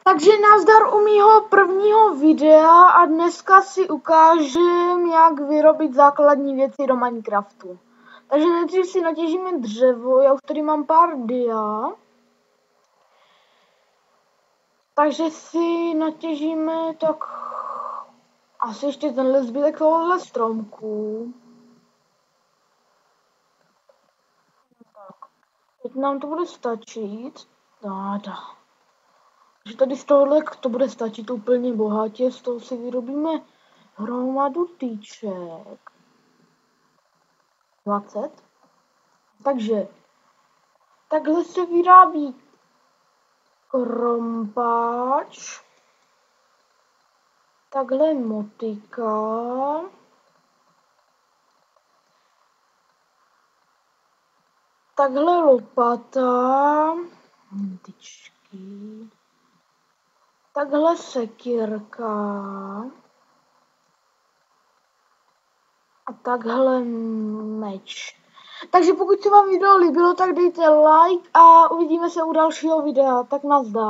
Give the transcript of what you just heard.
Takže nazdar u mýho prvního videa a dneska si ukážem, jak vyrobit základní věci do Minecraftu. Takže nejdřív si natěžíme dřevo, já už tady mám pár dia. Takže si natěžíme tak asi ještě tenhle zbytek tohohle stromku. Tak, teď nám to bude stačit. Takže tady z tohohle to bude stačit úplně bohatě, z toho si vyrobíme hromadu tyček. 20. Takže takhle se vyrábí krompáč, takhle motyka, takhle lopata, tyčky, takhle sekírka a takhle meč. Takže pokud se vám video líbilo, tak dejte like a uvidíme se u dalšího videa. Tak nazdar.